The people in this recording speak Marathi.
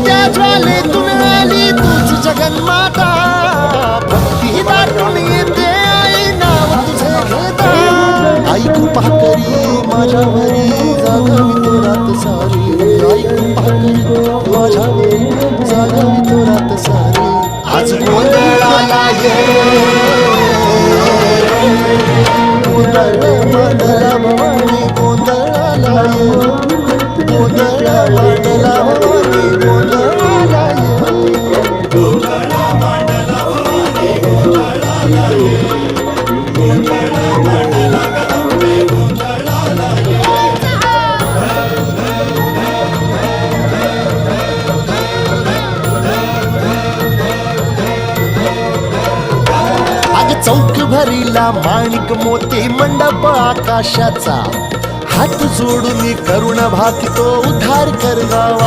त्या ज्वालेतून आली तूच जगन्माता, भक्ती दाटून येते आई नाव तुझे घेता. आई कृपा करी माझ्यावरी जागावी तो रात सारी, आई कृपा करी माझ्यावरी जागावी तो रात सारी. आज गोंधळाला ये गोंधळ मांडला भवानी, गोंधळाला ये गोंधळ मांडला भवानी, गोंधळाला ये गोंधळ मांडला भवानी, गोंधळाला ये गोंधळ मांडला गदंबे, गोंधळाला ये. अग चौक भरीला माणिक मोती मंडप आकाशाचा, हात जोडून करुण भाकितो उद्धार कर गावा.